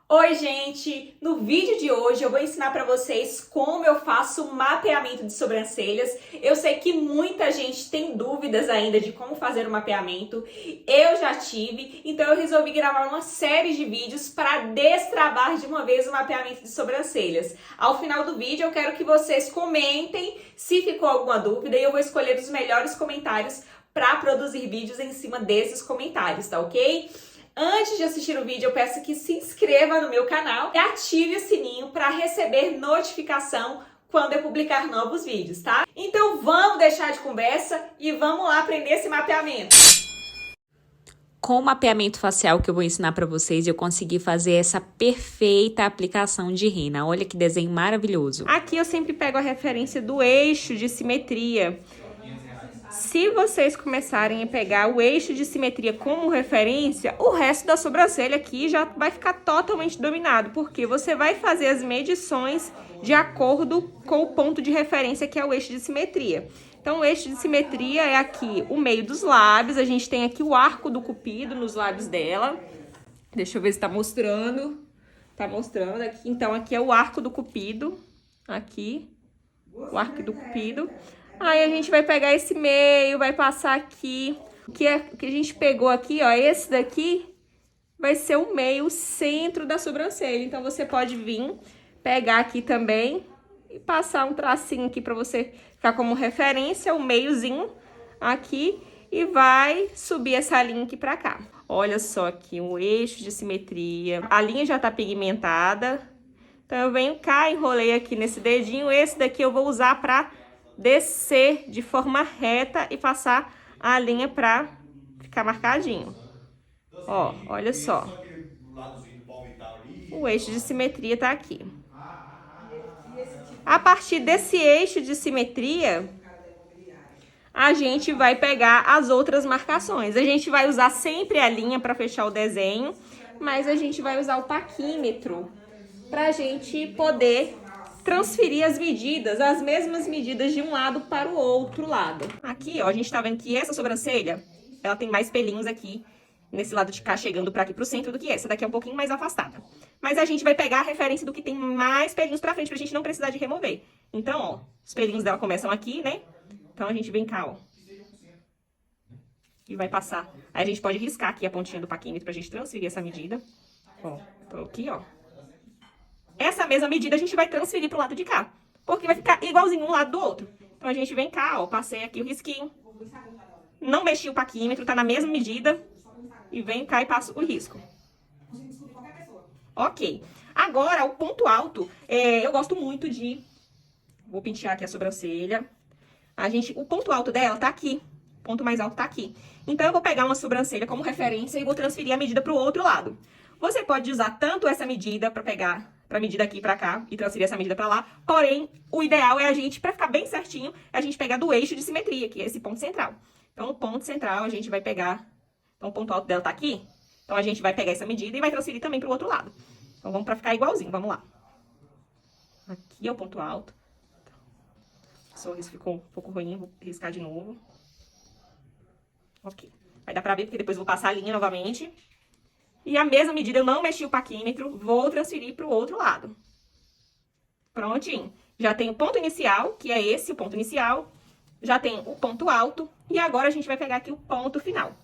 Oi, gente! No vídeo de hoje eu vou ensinar para vocês como eu faço mapeamento de sobrancelhas. Eu sei que muita gente tem dúvidas ainda de como fazer o mapeamento. Eu já tive, então eu resolvi gravar uma série de vídeos para destravar de uma vez o mapeamento de sobrancelhas. Ao final do vídeo eu quero que vocês comentem se ficou alguma dúvida e eu vou escolher os melhores comentários para produzir vídeos em cima desses comentários, tá ok? Antes de assistir o vídeo, eu peço que se inscreva no meu canal e ative o sininho para receber notificação quando eu publicar novos vídeos, tá? Então vamos deixar de conversa e vamos lá aprender esse mapeamento. Com o mapeamento facial que eu vou ensinar para vocês, eu consegui fazer essa perfeita aplicação de rena. Olha que desenho maravilhoso. Aqui eu sempre pego a referência do eixo de simetria. Se vocês começarem a pegar o eixo de simetria como referência, o resto da sobrancelha aqui já vai ficar totalmente dominado, porque você vai fazer as medições de acordo com o ponto de referência que é o eixo de simetria. Então, o eixo de simetria é aqui o meio dos lábios, a gente tem aqui o arco do cupido nos lábios dela. Deixa eu ver se tá mostrando. Tá mostrando aqui. Então, aqui é o arco do cupido, aqui, o arco do cupido. Aí a gente vai pegar esse meio, vai passar aqui. O que a gente pegou aqui, ó, esse daqui vai ser o meio, o centro da sobrancelha. Então, você pode vir, pegar aqui também e passar um tracinho aqui pra você ficar como referência, o meiozinho aqui. E vai subir essa linha aqui pra cá. Olha só aqui, o eixo de simetria. A linha já tá pigmentada. Então, eu venho cá, enrolei aqui nesse dedinho. Esse daqui eu vou usar pra descer de forma reta e passar a linha pra ficar marcadinho. Ó, olha só. O eixo de simetria tá aqui. A partir desse eixo de simetria, a gente vai pegar as outras marcações. A gente vai usar sempre a linha pra fechar o desenho, mas a gente vai usar o paquímetro pra gente poder transferir as medidas, as mesmas medidas de um lado para o outro lado. Aqui, ó, a gente tá vendo que essa sobrancelha, ela tem mais pelinhos aqui, nesse lado de cá, chegando pra aqui pro centro do que essa. Daqui é um pouquinho mais afastada. Mas a gente vai pegar a referência do que tem mais pelinhos pra frente, pra gente não precisar de remover. Então, ó, os pelinhos dela começam aqui, né? Então, a gente vem cá, ó. E vai passar. Aí a gente pode riscar aqui a pontinha do paquímetro pra gente transferir essa medida. Ó, tô aqui, ó. Essa mesma medida a gente vai transferir pro lado de cá, porque vai ficar igualzinho um lado do outro. Então, a gente vem cá, ó, passei aqui o risquinho. Não mexi o paquímetro, tá na mesma medida. E vem cá e passo o risco. Ok. Agora, o ponto alto, eu gosto muito de... Vou pentear aqui a sobrancelha. O ponto alto dela tá aqui. O ponto mais alto tá aqui. Então, eu vou pegar uma sobrancelha como referência e vou transferir a medida pro outro lado. Você pode usar tanto essa medida pra pegar... pra medida aqui pra cá e transferir essa medida pra lá. Porém, o ideal é a gente, pra ficar bem certinho, é a gente pegar do eixo de simetria, que é esse ponto central. Então, no ponto central, a gente vai pegar... Então, o ponto alto dela tá aqui. Então, a gente vai pegar essa medida e vai transferir também pro outro lado. Então, vamos pra ficar igualzinho, vamos lá. Aqui é o ponto alto. O sorriso ficou um pouco ruim, vou riscar de novo. Ok. Vai dar pra ver, porque depois eu vou passar a linha novamente. E a mesma medida, eu não mexi o paquímetro, vou transferir pro outro lado. Prontinho. Já tem o ponto inicial, que é esse, o ponto inicial. Já tem o ponto alto. E agora a gente vai pegar aqui o ponto final,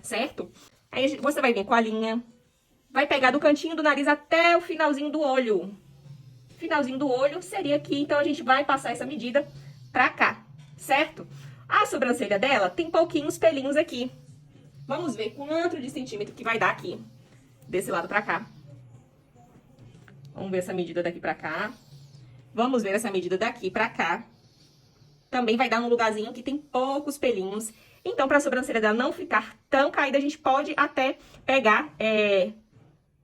certo? Aí você vai vir com a linha, vai pegar do cantinho do nariz até o finalzinho do olho. Finalzinho do olho seria aqui, então a gente vai passar essa medida pra cá, certo? A sobrancelha dela tem pouquinhos pelinhos aqui. Vamos ver quanto de centímetro que vai dar aqui. Desse lado pra cá. Vamos ver essa medida daqui pra cá. Vamos ver essa medida daqui pra cá. Também vai dar num lugarzinho que tem poucos pelinhos. Então, pra sobrancelha dela não ficar tão caída, a gente pode até pegar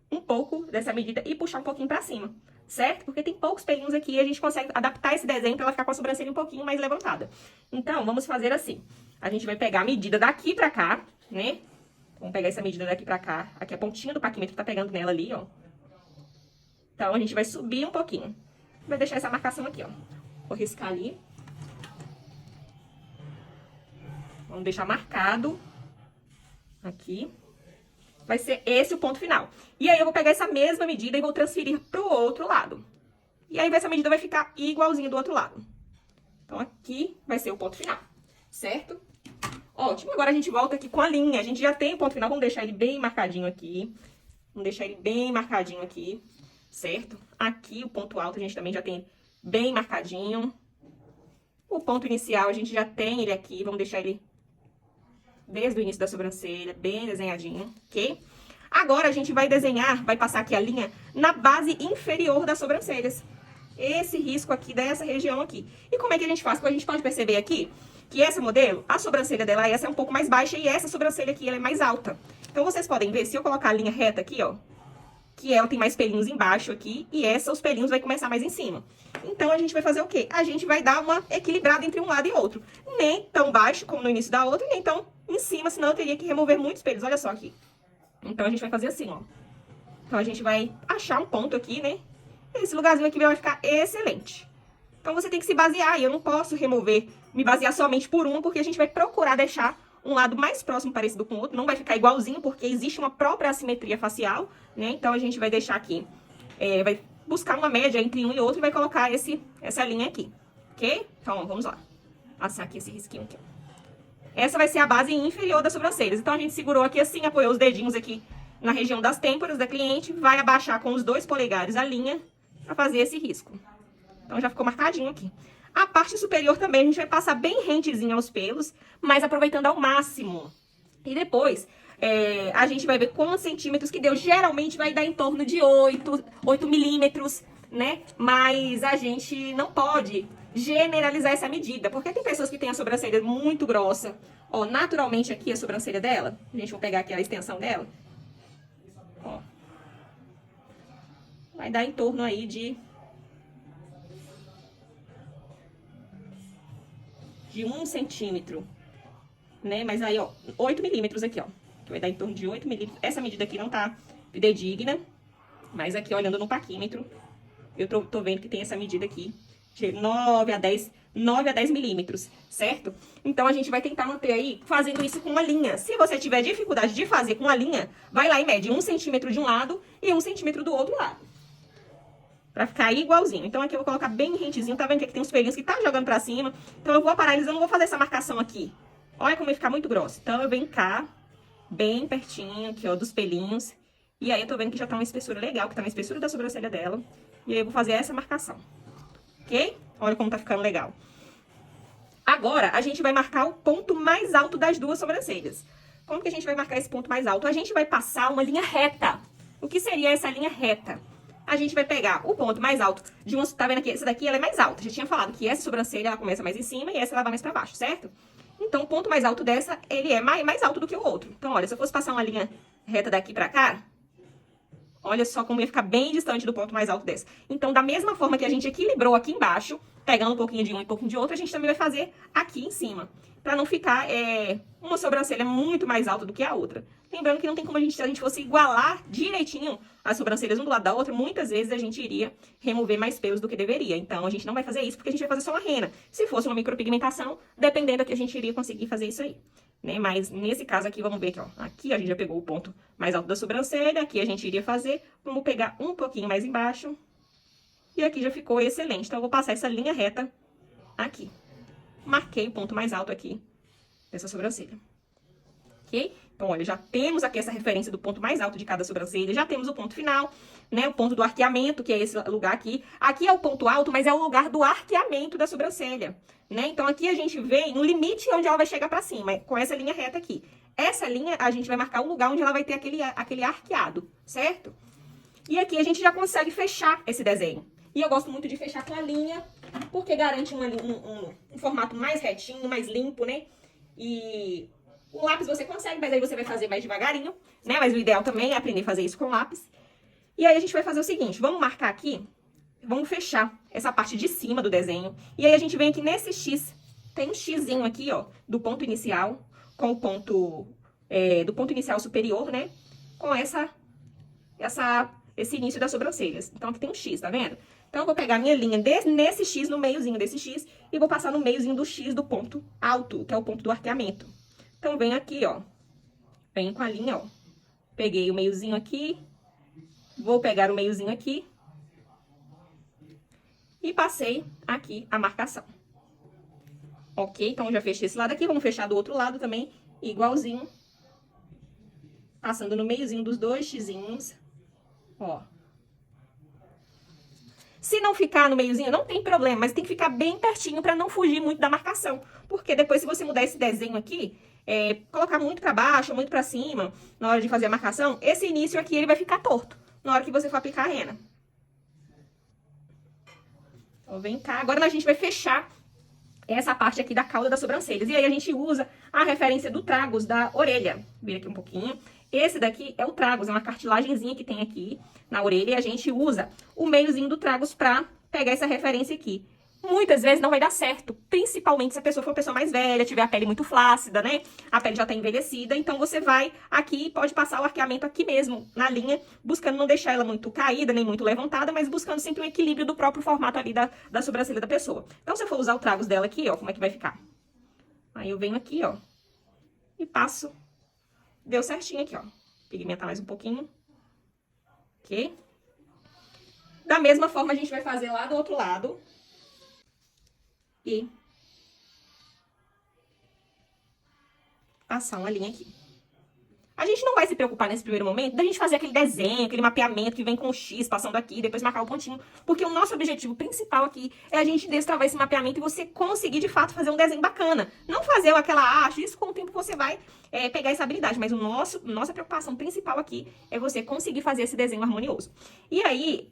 um pouco dessa medida e puxar um pouquinho pra cima, certo? Porque tem poucos pelinhos aqui e a gente consegue adaptar esse desenho pra ela ficar com a sobrancelha um pouquinho mais levantada. Então, vamos fazer assim. A gente vai pegar a medida daqui pra cá, né? Vamos pegar essa medida daqui pra cá. Aqui a pontinha do paquímetro tá pegando nela ali, ó. Então, a gente vai subir um pouquinho. Vai deixar essa marcação aqui, ó. Vou riscar ali. Vamos deixar marcado. Aqui. Vai ser esse o ponto final. E aí eu vou pegar essa mesma medida e vou transferir pro outro lado. E aí essa medida vai ficar igualzinha do outro lado. Então aqui vai ser o ponto final, certo? Ótimo, agora a gente volta aqui com a linha. A gente já tem o ponto final, vamos deixar ele bem marcadinho aqui. Vamos deixar ele bem marcadinho aqui, certo? Aqui o ponto alto a gente também já tem bem marcadinho. O ponto inicial a gente já tem ele aqui, vamos deixar ele desde o início da sobrancelha, bem desenhadinho, ok? Agora a gente vai desenhar, vai passar aqui a linha na base inferior das sobrancelhas. Esse risco aqui dessa região aqui. E como é que a gente faz? Porque a gente pode perceber aqui que esse modelo, a sobrancelha dela, essa é um pouco mais baixa e essa sobrancelha aqui, ela é mais alta. Então vocês podem ver, se eu colocar a linha reta aqui, ó, que ela tem mais pelinhos embaixo aqui, e essa, os pelinhos vai começar mais em cima. Então, a gente vai fazer o quê? A gente vai dar uma equilibrada entre um lado e outro. Nem tão baixo como no início da outra, e nem tão em cima, senão eu teria que remover muitos pelos. Olha só aqui. Então, a gente vai fazer assim, ó. Então, a gente vai achar um ponto aqui, né? Esse lugarzinho aqui vai ficar excelente. Então, você tem que se basear, e eu não posso me basear somente por um, porque a gente vai procurar deixar um lado mais próximo parecido com o outro, não vai ficar igualzinho, porque existe uma própria assimetria facial, né? Então, a gente vai deixar aqui, vai buscar uma média entre um e outro e vai colocar essa linha aqui, ok? Então, vamos lá. Passar aqui esse risquinho aqui, ó. Essa vai ser a base inferior das sobrancelhas. Então, a gente segurou aqui assim, apoiou os dedinhos aqui na região das têmporas da cliente, vai abaixar com os 2 polegares a linha pra fazer esse risco. Então, já ficou marcadinho aqui. A parte superior também a gente vai passar bem rentezinho aos pelos, mas aproveitando ao máximo. E depois, a gente vai ver quantos centímetros que deu. Geralmente vai dar em torno de 8 milímetros, né? Mas a gente não pode generalizar essa medida, porque tem pessoas que têm a sobrancelha muito grossa. Ó, naturalmente aqui a sobrancelha dela, a gente vai pegar aqui a extensão dela. Ó. Vai dar em torno aí de 1 centímetro, né? Mas aí, ó, 8 milímetros aqui, ó. Que vai dar em torno de 8 milímetros. Essa medida aqui não tá fidedigna, mas aqui, olhando no paquímetro, eu tô vendo que tem essa medida aqui de 9 a 10 milímetros, certo? Então, a gente vai tentar manter aí, fazendo isso com uma linha. Se você tiver dificuldade de fazer com a linha, vai lá e mede 1 centímetro de um lado e 1 centímetro do outro lado. Pra ficar igualzinho. Então, aqui eu vou colocar bem rentezinho. Tá vendo que aqui tem uns pelinhos que tá jogando pra cima. Então, eu vou aparar eles. Eu não vou fazer essa marcação aqui. Olha como vai ficar muito grosso. Então, eu venho cá, bem pertinho aqui, ó, dos pelinhos. E aí, eu tô vendo que já tá uma espessura legal, que tá na espessura da sobrancelha dela. E aí, eu vou fazer essa marcação. Ok? Olha como tá ficando legal. Agora, a gente vai marcar o ponto mais alto das duas sobrancelhas. Como que a gente vai marcar esse ponto mais alto? A gente vai passar uma linha reta. O que seria essa linha reta? A gente vai pegar o ponto mais alto de uma... Tá vendo aqui? Essa daqui, ela é mais alta. Já tinha falado que essa sobrancelha, ela começa mais em cima e essa ela vai mais pra baixo, certo? Então, o ponto mais alto dessa, ele é mais alto do que o outro. Então, olha, se eu fosse passar uma linha reta daqui pra cá, olha só como ia ficar bem distante do ponto mais alto dessa. Então, da mesma forma que a gente equilibrou aqui embaixo, pegando um pouquinho de um e um pouquinho de outro, a gente também vai fazer aqui em cima. Pra não ficar uma sobrancelha muito mais alta do que a outra. Lembrando que não tem como se a gente fosse igualar direitinho as sobrancelhas um do lado da outra, muitas vezes a gente iria remover mais pelos do que deveria. Então, a gente não vai fazer isso porque a gente vai fazer só uma rena. Se fosse uma micropigmentação, dependendo aqui, a gente iria conseguir fazer isso aí. Né? Mas nesse caso aqui, vamos ver aqui, ó. Aqui a gente já pegou o ponto mais alto da sobrancelha, aqui a gente iria fazer. Vamos pegar um pouquinho mais embaixo. E aqui já ficou excelente. Então, eu vou passar essa linha reta aqui. Marquei o ponto mais alto aqui dessa sobrancelha. Ok? Então, olha, já temos aqui essa referência do ponto mais alto de cada sobrancelha, já temos o ponto final, né? O ponto do arqueamento, que é esse lugar aqui. Aqui é o ponto alto, mas é o lugar do arqueamento da sobrancelha, né? Então, aqui a gente vê no limite onde ela vai chegar pra cima, com essa linha reta aqui. Essa linha, a gente vai marcar o lugar onde ela vai ter aquele arqueado, certo? E aqui a gente já consegue fechar esse desenho. E eu gosto muito de fechar com a linha, porque garante um formato mais retinho, mais limpo, né? E o lápis você consegue, mas aí você vai fazer mais devagarinho, né? Mas o ideal também é aprender a fazer isso com lápis. E aí a gente vai fazer o seguinte, vamos marcar aqui, vamos fechar essa parte de cima do desenho. E aí a gente vem aqui nesse X, tem um Xzinho aqui, ó, do ponto inicial, com o ponto, do ponto inicial superior, né? Com esse início das sobrancelhas. Então aqui tem um X, tá vendo? Então eu vou pegar a minha linha nesse X, no meiozinho desse X, e vou passar no meiozinho do X do ponto alto, que é o ponto do arqueamento. Então, venho aqui, ó, venho com a linha, ó, Peguei o meiozinho aqui, vou pegar o meiozinho aqui e passei aqui a marcação. Ok? Então, eu já fechei esse lado aqui, vamos fechar do outro lado também, igualzinho. Passando no meiozinho dos dois xizinhos, ó. Se não ficar no meiozinho, não tem problema, mas tem que ficar bem pertinho para não fugir muito da marcação. Porque depois, se você mudar esse desenho aqui, colocar muito para baixo, muito para cima, na hora de fazer a marcação, esse início aqui ele vai ficar torto na hora que você for aplicar a rena. Então, vem cá. Agora a gente vai fechar essa parte aqui da cauda das sobrancelhas. E aí a gente usa a referência do tragus da orelha. Vira aqui um pouquinho. Esse daqui é o tragus, é uma cartilagenzinha que tem aqui na orelha. E a gente usa o meiozinho do tragus pra pegar essa referência aqui. Muitas vezes não vai dar certo, principalmente se a pessoa for uma pessoa mais velha, tiver a pele muito flácida, né? A pele já tá envelhecida, então você vai aqui e pode passar o arqueamento aqui mesmo, na linha, buscando não deixar ela muito caída, nem muito levantada, mas buscando sempre um equilíbrio do próprio formato ali da sobrancelha da pessoa. Então, se eu for usar o tragus dela aqui, ó, como é que vai ficar? Aí eu venho aqui, ó, e passo. Deu certinho aqui, ó. Pigmentar mais um pouquinho. Ok? Da mesma forma, a gente vai fazer lá do outro lado. E passar uma linha aqui. A gente não vai se preocupar nesse primeiro momento da gente fazer aquele desenho, aquele mapeamento que vem com o X passando aqui, depois marcar o pontinho. Porque o nosso objetivo principal aqui é a gente destravar esse mapeamento e você conseguir, de fato, fazer um desenho bacana. Não fazer aquela arte, isso com o tempo você vai pegar essa habilidade. Mas nossa preocupação principal aqui é você conseguir fazer esse desenho harmonioso. E aí,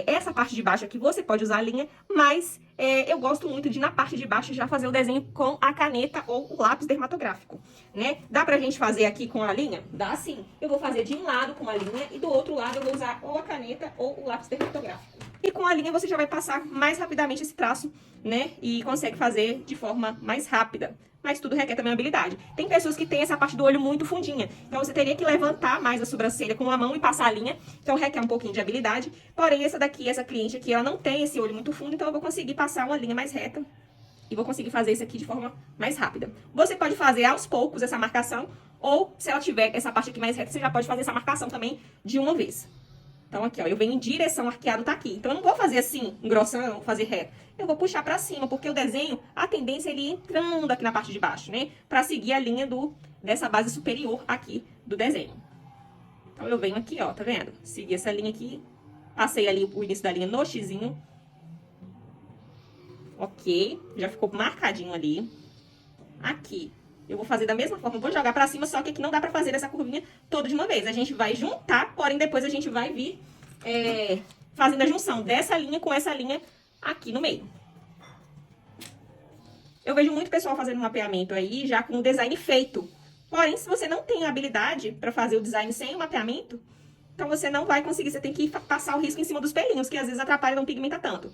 essa parte de baixo aqui você pode usar a linha, mas eu gosto muito de, na parte de baixo, já fazer o desenho com a caneta ou o lápis dermatográfico, né? Dá pra gente fazer aqui com a linha? Dá sim. Eu vou fazer de um lado com a linha e do outro lado eu vou usar ou a caneta ou o lápis dermatográfico. E com a linha você já vai passar mais rapidamente esse traço, né? E consegue fazer de forma mais rápida. Mas tudo requer também habilidade. Tem pessoas que têm essa parte do olho muito fundinha. Então, você teria que levantar mais a sobrancelha com uma mão e passar a linha. Então, requer um pouquinho de habilidade. Porém, essa cliente aqui, ela não tem esse olho muito fundo. Então, eu vou conseguir passar uma linha mais reta. E vou conseguir fazer isso aqui de forma mais rápida. Você pode fazer aos poucos essa marcação. Ou, se ela tiver essa parte aqui mais reta, você já pode fazer essa marcação também de uma vez. Então, aqui, ó, eu venho em direção, arqueado tá aqui. Então, eu não vou fazer assim, engrossando, fazer reto. Eu vou puxar pra cima, porque o desenho, a tendência é ele ir entrando aqui na parte de baixo, né? Pra seguir a linha dessa base superior aqui do desenho. Então, eu venho aqui, ó, tá vendo? Segui essa linha aqui, passei ali o início da linha no xizinho. Ok, já ficou marcadinho ali. Aqui, eu vou fazer da mesma forma, vou jogar pra cima, só que aqui não dá pra fazer essa curvinha toda de uma vez. A gente vai juntar, porém depois a gente vai vir fazendo a junção dessa linha com essa linha aqui no meio. Eu vejo muito pessoal fazendo um mapeamento aí já com o design feito. Porém, se você não tem habilidade pra fazer o design sem o mapeamento, então você não vai conseguir, você tem que passar o risco em cima dos pelinhos, que às vezes atrapalha e não pigmenta tanto.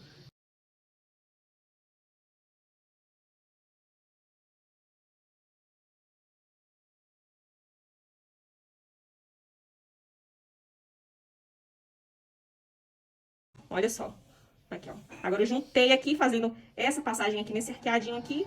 Olha só. Aqui, ó. Agora eu juntei aqui, fazendo essa passagem aqui nesse arqueadinho aqui.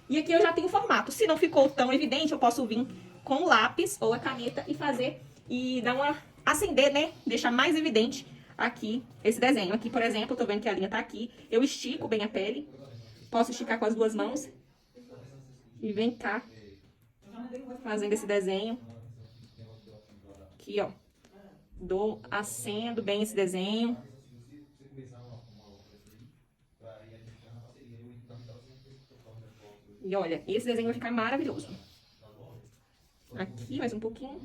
E aqui eu já tenho o formato. Se não ficou tão evidente, eu posso vir com o lápis ou a caneta e fazer, e dar uma, acender, né? Deixar mais evidente aqui esse desenho. Aqui, por exemplo, eu tô vendo que a linha tá aqui. Eu estico bem a pele. Posso esticar com as duas mãos. E vem cá. Fazendo esse desenho. Aqui, ó. Acendo bem esse desenho. E olha, esse desenho vai ficar maravilhoso. Aqui, mais um pouquinho.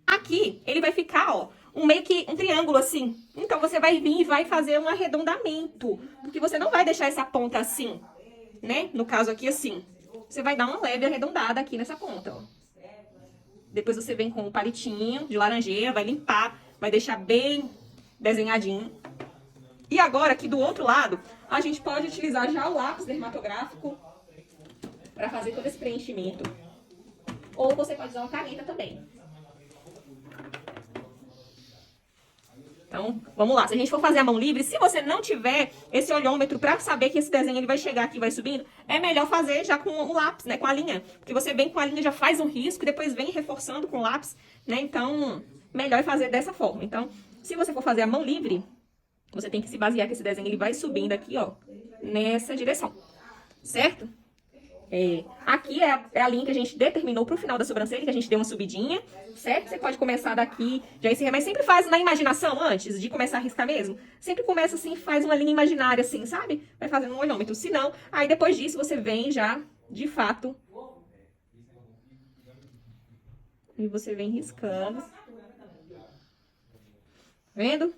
Aqui, ele vai ficar, ó, meio que um triângulo assim. Então, você vai vir e vai fazer um arredondamento. Porque você não vai deixar essa ponta assim, né? No caso aqui, assim. Você vai dar uma leve arredondada aqui nessa ponta, ó. Depois você vem com um palitinho de laranjeira, vai limpar, vai deixar bem desenhadinho. E agora, aqui do outro lado, a gente pode utilizar já o lápis dermatográfico para fazer todo esse preenchimento. Ou você pode usar uma caneta também. Então, vamos lá. Se a gente for fazer a mão livre, se você não tiver esse olhômetro pra saber que esse desenho ele vai chegar aqui e vai subindo, é melhor fazer já com o lápis, né? Com a linha. Porque você vem com a linha, já faz um risco e depois vem reforçando com o lápis, né? Então, melhor é fazer dessa forma. Então, se você for fazer a mão livre, você tem que se basear que esse desenho ele vai subindo aqui, ó, nessa direção. Certo? Aqui é a linha que a gente determinou pro final da sobrancelha, que a gente deu uma subidinha, certo? Você pode começar daqui, já encerra, mas sempre faz na imaginação antes de começar a riscar mesmo. Sempre começa assim, faz uma linha imaginária assim, sabe? Vai fazendo um olhômetro. Se não, aí depois disso você vem já, de fato, e você vem riscando. Vendo?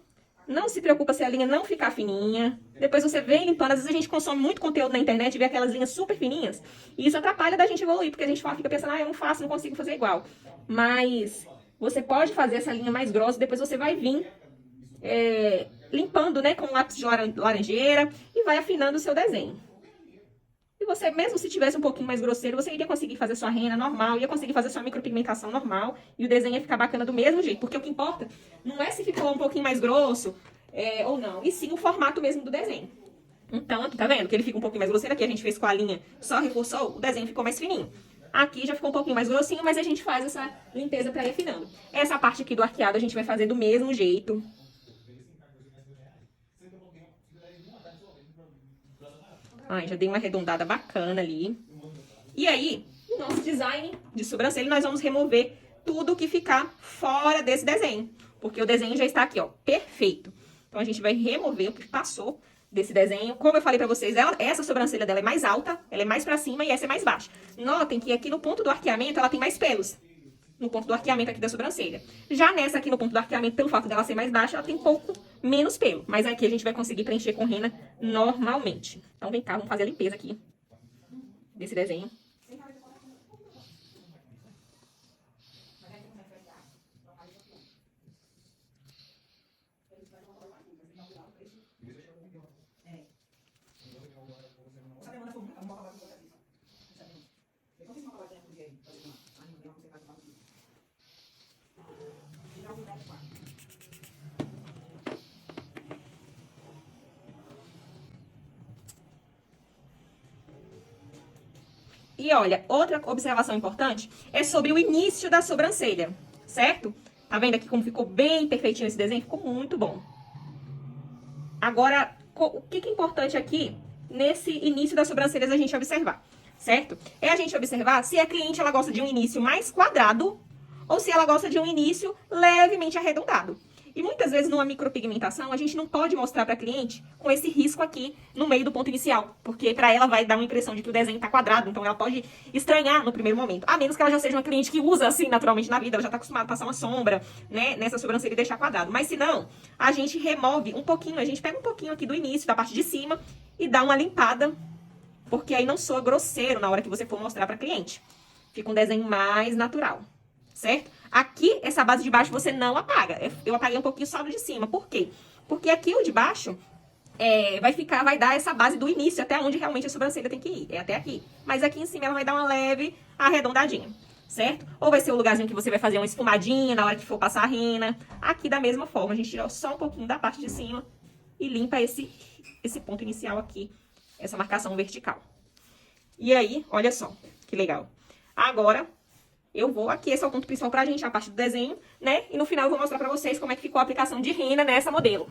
Não se preocupa se a linha não ficar fininha. Depois você vem limpando. Às vezes a gente consome muito conteúdo na internet e vê aquelas linhas super fininhas. E isso atrapalha da gente evoluir, porque a gente fica pensando, eu não faço, não consigo fazer igual. Mas você pode fazer essa linha mais grossa, depois você vai vir limpando, né, com um lápis de laranjeira e vai afinando o seu desenho. E você, mesmo se tivesse um pouquinho mais grosseiro, você iria conseguir fazer sua rena normal, ia conseguir fazer sua micropigmentação normal, e o desenho ia ficar bacana do mesmo jeito. Porque o que importa não é se ficou um pouquinho mais grosso ou não, e sim o formato mesmo do desenho. Então, aqui tá vendo que ele fica um pouquinho mais grosseiro, aqui a gente fez com a linha, só reforçou, o desenho ficou mais fininho. Aqui já ficou um pouquinho mais grossinho, mas a gente faz essa limpeza pra ir afinando. Essa parte aqui do arqueado a gente vai fazer do mesmo jeito. Ai, já dei uma arredondada bacana ali. E aí, no nosso design de sobrancelha, nós vamos remover tudo que ficar fora desse desenho. Porque o desenho já está aqui, ó, perfeito. Então, a gente vai remover o que passou desse desenho. Como eu falei pra vocês, essa sobrancelha dela é mais alta, ela é mais pra cima e essa é mais baixa. Notem que aqui no ponto do arqueamento, ela tem mais pelos. No ponto do arqueamento aqui da sobrancelha. Já nessa aqui no ponto do arqueamento, pelo fato dela ser mais baixa, ela tem um pouco menos pelo. Mas aqui a gente vai conseguir preencher com rena normalmente. Então vem cá, vamos fazer a limpeza aqui desse desenho. E olha, outra observação importante é sobre o início da sobrancelha, certo? Tá vendo aqui como ficou bem perfeitinho esse desenho? Ficou muito bom. Agora, o que é importante aqui, nesse início das sobrancelhas, a gente observar, certo? É a gente observar se a cliente ela gosta de um início mais quadrado ou se ela gosta de um início levemente arredondado. E muitas vezes numa micropigmentação a gente não pode mostrar para a cliente com esse risco aqui no meio do ponto inicial, porque para ela vai dar uma impressão de que o desenho está quadrado, então ela pode estranhar no primeiro momento. A menos que ela já seja uma cliente que usa assim naturalmente na vida, ela já está acostumada a passar uma sombra, né, nessa sobrancelha e deixar quadrado. Mas se não, a gente remove um pouquinho, a gente pega um pouquinho aqui do início, da parte de cima e dá uma limpada, porque aí não soa grosseiro na hora que você for mostrar para a cliente. Fica um desenho mais natural, certo? Aqui, essa base de baixo você não apaga. Eu apaguei um pouquinho só do de cima. Por quê? Porque aqui o de baixo vai dar essa base do início até onde realmente a sobrancelha tem que ir. É até aqui. Mas aqui em cima ela vai dar uma leve arredondadinha, certo? Ou vai ser o lugarzinho que você vai fazer uma esfumadinha na hora que for passar a rena. Aqui da mesma forma, a gente tira só um pouquinho da parte de cima e limpa esse ponto inicial aqui, essa marcação vertical. E aí, olha só, que legal. Agora, eu vou aqui, esse é o ponto principal pra gente, a parte do desenho, né? E no final eu vou mostrar pra vocês como é que ficou a aplicação de rena nessa modelo.